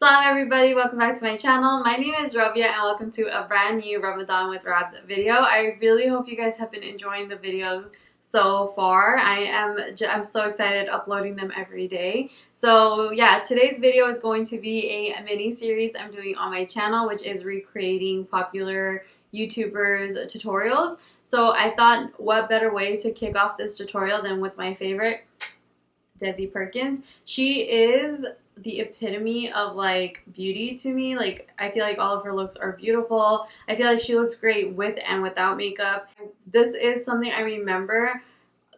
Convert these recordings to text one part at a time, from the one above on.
Salam everybody, welcome back to my channel. My name is Rabya and welcome to a brand new Ramadan with Rabs video. I really hope you guys have been enjoying the videos so far. I'm so excited uploading them every day. So yeah, today's video is going to be a mini series I'm doing on my channel, which is recreating popular YouTubers tutorials. So I thought, what better way to kick off this tutorial than with my favorite, Desi Perkins. She is the epitome of like beauty to me. Like, I feel like all of her looks are beautiful. I feel like she looks great with and without makeup. This is something I remember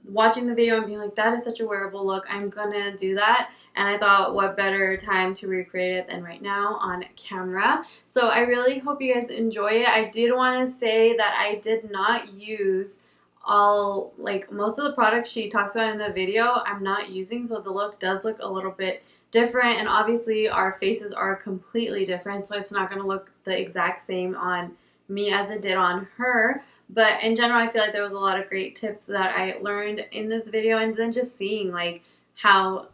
watching the video and being like, that is such a wearable look, I'm gonna do that. And I thought, what better time to recreate it than right now on camera. So I really hope you guys enjoy it. I did want to say that I did not use most of the products she talks about in the video I'm not using, so the look does look a little bit different, and obviously our faces are completely different, so it's not going to look the exact same on me as it did on her. But in general, I feel like there was a lot of great tips that I learned in this video, and then just seeing like how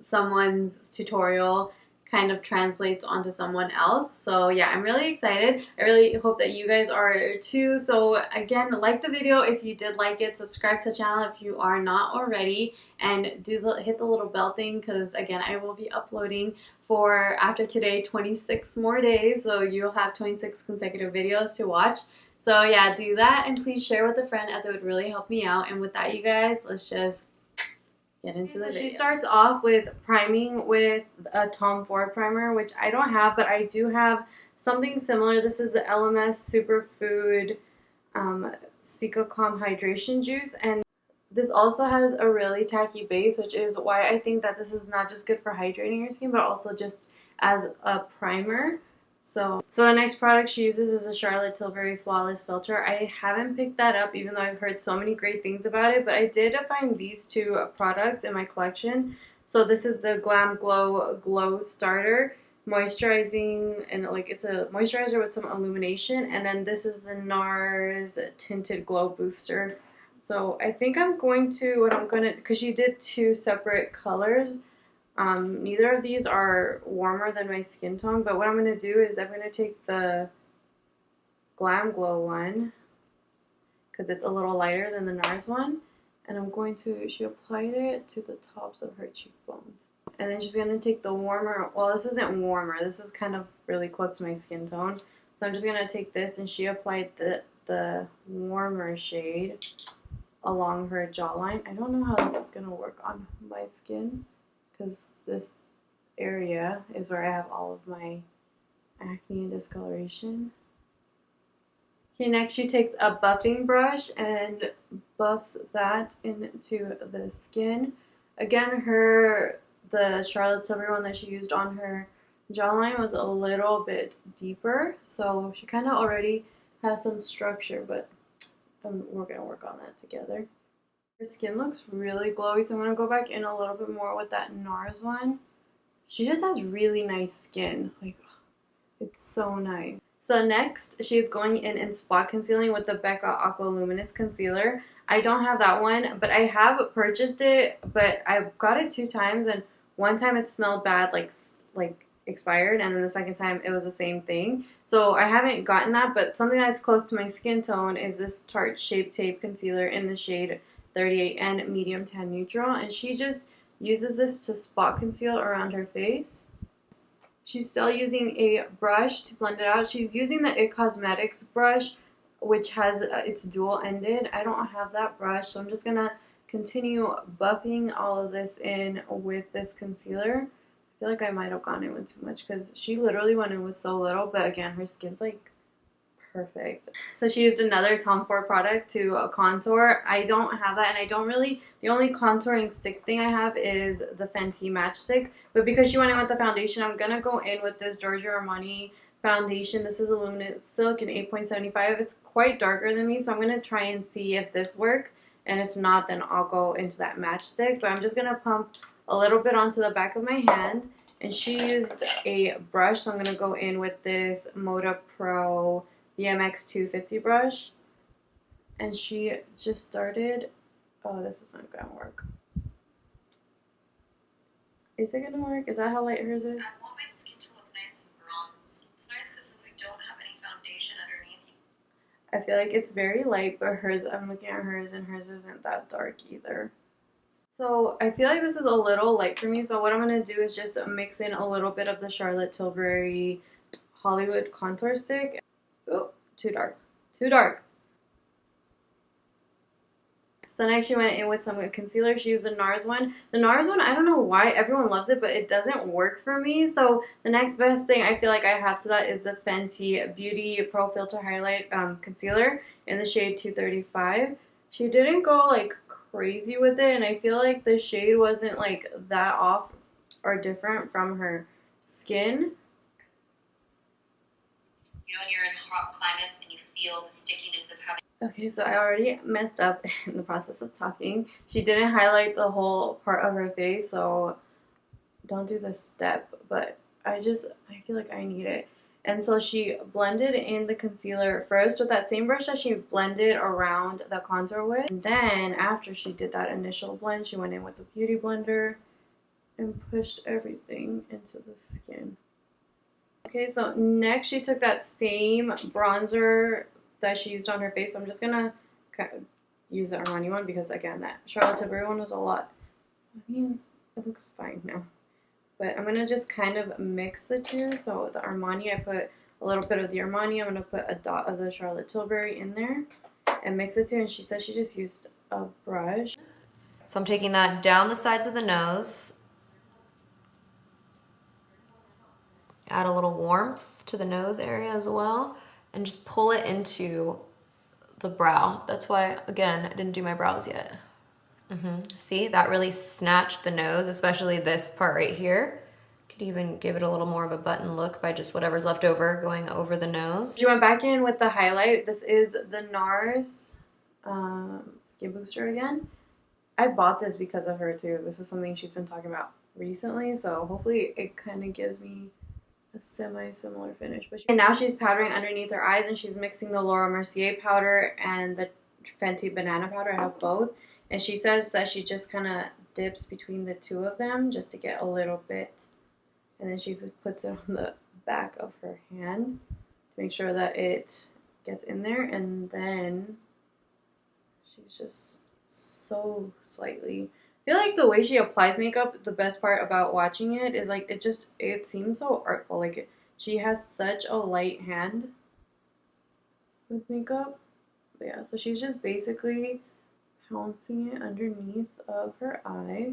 someone's tutorial kind of translates onto someone else. So yeah, I'm really excited. I really hope that you guys are too. So again, like the video if you did like it, subscribe to the channel if you are not already, and hit the little bell thing, because again, I will be uploading for, after today, 26 more days, so you'll have 26 consecutive videos to watch. So yeah, do that, and please share with a friend, as it would really help me out. And with that, you guys, let's just get into the video. She starts off with priming with a Tom Ford primer, which I don't have, but I do have something similar. This is the LMS Superfood Calm Hydration Juice, and this also has a really tacky base, which is why I think that this is not just good for hydrating your skin, but also just as a primer. So the next product she uses is a Charlotte Tilbury Flawless Filter. I haven't picked that up, even though I've heard so many great things about it, but I did find these two products in my collection. So this is the Glam Glow Starter moisturizing, and like it's a moisturizer with some illumination, and then this is the Nars Tinted Glow Booster. So I think because she did two separate colors. Neither of these are warmer than my skin tone, but what I'm going to do is I'm going to take the Glam Glow one, because it's a little lighter than the Nars one, and she applied it to the tops of her cheekbones. And then she's going to take the warmer, well, this isn't warmer, this is kind of really close to my skin tone, so I'm just going to take this, and she applied the warmer shade along her jawline. I don't know how this is going to work on my skin, because this area is where I have all of my acne and discoloration. Okay, next she takes a buffing brush and buffs that into the skin. Again, the Charlotte Tilbury one that she used on her jawline was a little bit deeper, so she kind of already has some structure, but we're going to work on that together. Her skin looks really glowy, so I'm going to go back in a little bit more with that Nars one. She just has really nice skin. Like, it's so nice. So next, she's going in and spot concealing with the Becca Aqua Luminous Concealer. I don't have that one, but I have purchased it, but I've got it 2 times, and one time it smelled bad, like expired, and then the second time it was the same thing. So I haven't gotten that, but something that's close to my skin tone is this Tarte Shape Tape Concealer in the shade 38 and medium tan neutral, and she just uses this to spot conceal around her face. She's still using a brush to blend it out. She's using the IT Cosmetics brush, which has it's dual ended. I don't have that brush, so I'm just gonna continue buffing all of this in with this concealer. I feel like I might have gone in with too much, because she literally went in with so little, but again, her skin's like perfect. So she used another Tom Ford product to contour. I don't have that, and the only contouring stick thing I have is the Fenty Matchstick, but because she went in with the foundation, I'm gonna go in with this Giorgio Armani foundation. This is a Luminous Silk in 8.75. It's quite darker than me, so I'm gonna try and see if this works, and if not, then I'll go into that Matchstick. But I'm just gonna pump a little bit onto the back of my hand, and she used a brush, so I'm gonna go in with this Moda Pro BMX 250 brush, and she just started. Oh, this is not gonna work. Is it gonna work? Is that how light hers is? I feel like it's very light, but hers, I'm looking at hers and hers isn't that dark either. So I feel like this is a little light for me. So what I'm going to do is just mix in a little bit of the Charlotte Tilbury Hollywood contour stick. Oh, too dark. Too dark. So next she went in with some concealer. She used the Nars one. The Nars one, I don't know why everyone loves it, but it doesn't work for me. So the next best thing I feel like I have to that is the Fenty Beauty Pro Filter Highlight Concealer in the shade 235. She didn't go like crazy with it, and I feel like the shade wasn't like that off or different from her skin. You know when you're in hot climates and you feel the stickiness of having... Okay, so I already messed up in the process of talking. She didn't highlight the whole part of her face, so don't do this step, but I feel like I need it. And so she blended in the concealer first with that same brush that she blended around the contour with. And then after she did that initial blend, she went in with the beauty blender and pushed everything into the skin. Okay, so next she took that same bronzer that she used on her face. So I'm just gonna kind of use the Armani one because again, that Charlotte Tilbury one was a lot. I mean, it looks fine now. But I'm gonna just kind of mix the two. So the Armani, I put a little bit of the Armani. I'm gonna put a dot of the Charlotte Tilbury in there and mix the two. And she said she just used a brush. So I'm taking that down the sides of the nose. Add a little warmth to the nose area as well. And just pull it into the brow. That's why, again, I didn't do my brows yet. See, that really snatched the nose, especially this part right here. Could even give it a little more of a button look by just whatever's left over going over the nose. She went back in with the highlight. This is the Nars Skin Booster again. I bought this because of her too. This is something she's been talking about recently, so hopefully it kind of gives me a semi-similar finish. And now she's powdering underneath her eyes, and she's mixing the Laura Mercier powder and the Fenty Banana powder. I have both. And she says that she just kind of dips between the two of them just to get a little bit. And then she puts it on the back of her hand to make sure that it gets in there. And then she's just so slightly... I feel like the way she applies makeup, the best part about watching it is like it seems so artful. Like she has such a light hand with makeup. But yeah, so she's just basically pouncing it underneath of her eye.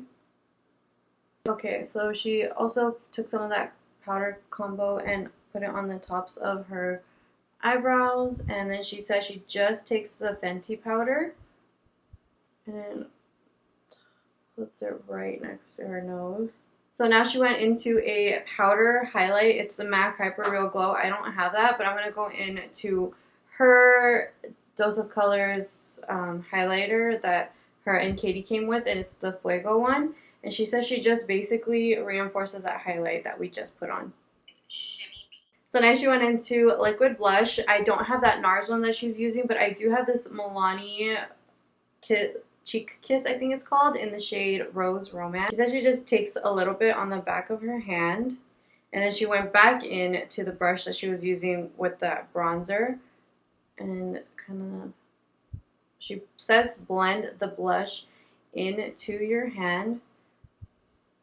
Okay, so she also took some of that powder combo and put it on the tops of her eyebrows, and then she said she just takes the Fenty powder and then puts it right next to her nose. So now she went into a powder highlight. It's the MAC Hyper Real Glow. I don't have that, but I'm going to go into her Dose of Colors highlighter that her and Katie came with, and it's the Fuego one. And she says she just basically reinforces that highlight that we just put on. So now she went into liquid blush. I don't have that Nars one that she's using, but I do have this Milani Cheek Kiss, I think it's called, in the shade Rose Romance. She said she just takes a little bit on the back of her hand, and then she went back in to the brush that she was using with that bronzer, and kind of, she says blend the blush into your hand,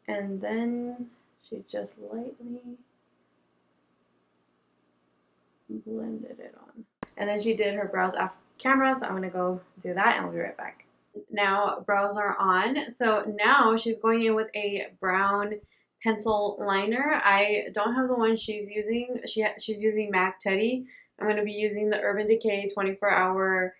and then she just lightly blended it on. And then she did her brows off camera, so I'm gonna go do that and I'll be right back. Now brows are on, so now she's going in with a brown pencil liner. I don't have the one she's using. She's using MAC Teddy. I'm going to be using the Urban Decay 24-hour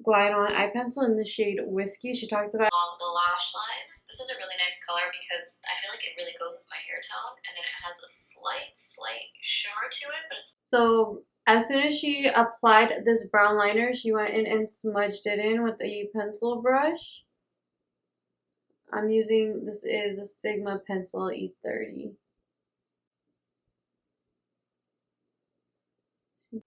Glide On eye pencil in the shade Whiskey. She talked about along the lash line. This is a really nice color because I feel like it really goes with my hair tone, and then it has a slight shimmer to it, but it's... So as soon as she applied this brown liner, she went in and smudged it in with a pencil brush. I'm using, this is a Sigma Pencil E30.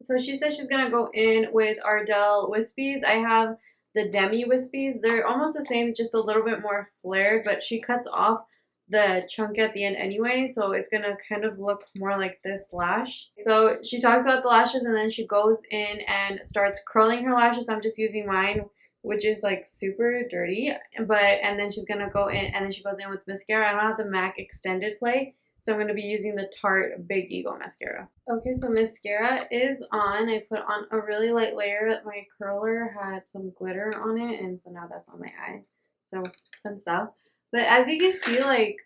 So she says she's going to go in with Ardell Wispies. I have the Demi Wispies. They're almost the same, just a little bit more flared, but she cuts off the chunk at the end anyway, so it's gonna kind of look more like this lash. So she talks about the lashes and then she goes in and starts curling her lashes. I'm just using mine, which is like super dirty, and then she's gonna go in and then she goes in with mascara. I don't have the MAC extended play, so I'm gonna be using the Tarte Big Ego mascara. Okay, so mascara is on. I put on a really light layer. My curler had some glitter on it, and so now that's on my eye. So fun stuff. But as you can see, like,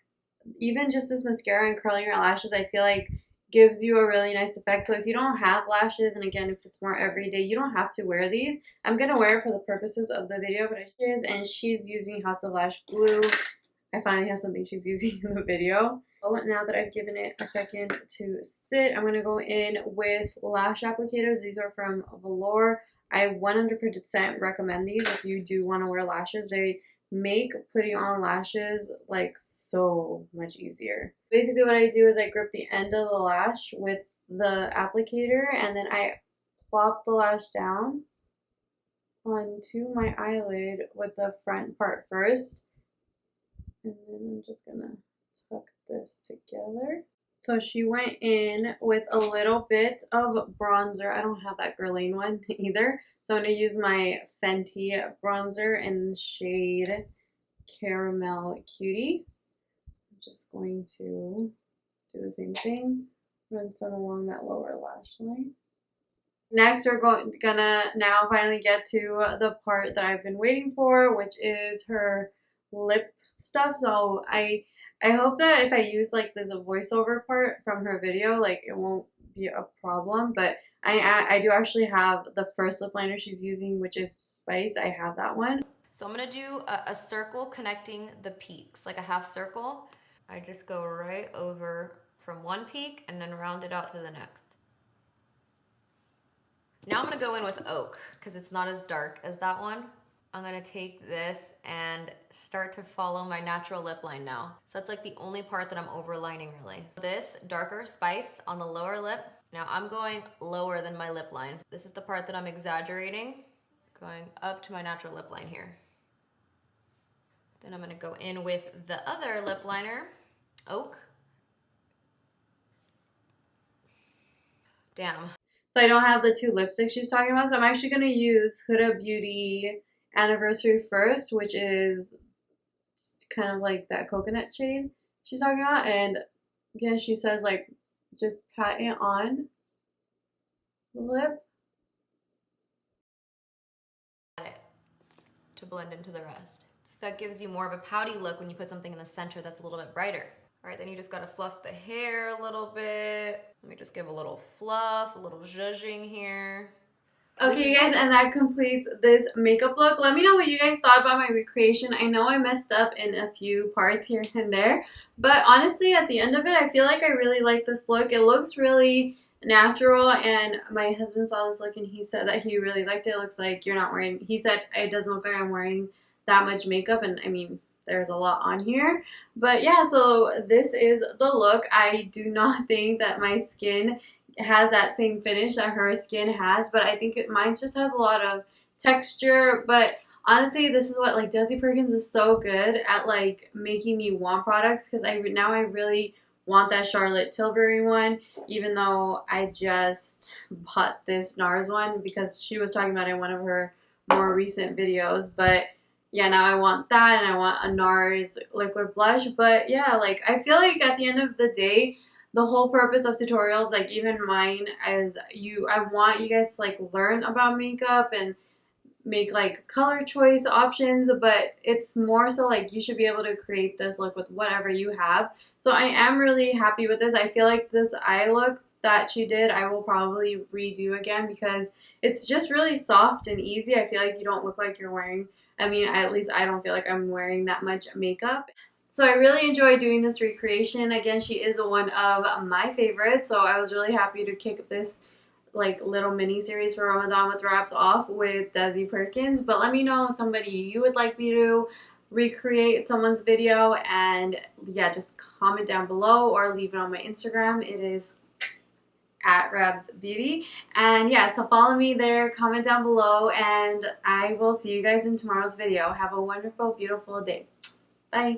even just this mascara and curling your lashes, I feel like gives you a really nice effect. So if you don't have lashes, and again, if it's more everyday, you don't have to wear these. I'm going to wear it for the purposes of the video, but and she's using House of Lash Glue. I finally have something she's using in the video. Oh, now that I've given it a second to sit, I'm going to go in with lash applicators. These are from Velour. I 100% recommend these if you do want to wear lashes. They make putting on lashes like so much easier. Basically what I do is I grip the end of the lash with the applicator and then I plop the lash down onto my eyelid with the front part first. And then I'm just gonna tuck this together. So she went in with a little bit of bronzer. I don't have that Guerlain one either. So I'm going to use my Fenty bronzer in the shade Caramel Cutie. I'm just going to do the same thing. Run some along that lower lash line. Next, we're gonna now finally get to the part that I've been waiting for, which is her lip stuff. So I hope that if I use like this voiceover part from her video, like it won't be a problem. But I do actually have the first lip liner she's using, which is Spice. I have that one. So I'm gonna do a circle connecting the peaks, like a half circle. I just go right over from one peak and then round it out to the next. Now I'm gonna go in with Oak because it's not as dark as that one. I'm gonna take this and start to follow my natural lip line now. So that's like the only part that I'm overlining really. This darker Spice on the lower lip. Now I'm going lower than my lip line. This is the part that I'm exaggerating, going up to my natural lip line here. Then I'm gonna go in with the other lip liner, Oak. Damn. So I don't have the two lipsticks she's talking about, so I'm actually gonna use Huda Beauty Anniversary first, which is kind of like that coconut shade she's talking about. And again, she says like just pat it on the lip to blend into the rest. So that gives you more of a pouty look when you put something in the center that's a little bit brighter. All right, then you just gotta fluff the hair a little bit. Let me just give a little fluff, a little zhuzhing here. Okay, guys, and that completes this makeup look. Let me know what you guys thought about my recreation. I know I messed up in a few parts here and there, but honestly, at the end of it, I feel like I really like this look. It looks really natural, and my husband saw this look, and he said that he really liked it. It looks like you're not wearing, he said it doesn't look like I'm wearing that much makeup, and I mean, there's a lot on here. But yeah, so this is the look. I do not think that my skin has that same finish that her skin has, but I think mine just has a lot of texture. But honestly, this is what, like, Desi Perkins is so good at like making me want products, because I really want that Charlotte Tilbury one, even though I just bought this Nars one because she was talking about it in one of her more recent videos. But yeah, now I want that, and I want a Nars liquid blush. But yeah, like, I feel like at the end of the day, the whole purpose of tutorials, like even mine, I want you guys to like learn about makeup and make like color choice options, but it's more so like you should be able to create this look with whatever you have. So I am really happy with this. I feel like this eye look that she did, I will probably redo again because it's just really soft and easy. I feel like you don't look like you're wearing, I mean, at least I don't feel like I'm wearing that much makeup. So I really enjoyed doing this recreation. Again, she is one of my favorites, so I was really happy to kick this like little mini series for Ramadan with Wraps off with Desi Perkins. But let me know somebody you would like me to recreate someone's video, and yeah, just comment down below or leave it on my Instagram. It is at Rabs Beauty. And yeah, so follow me there, comment down below, and I will see you guys in tomorrow's video. Have a wonderful, beautiful day. Bye.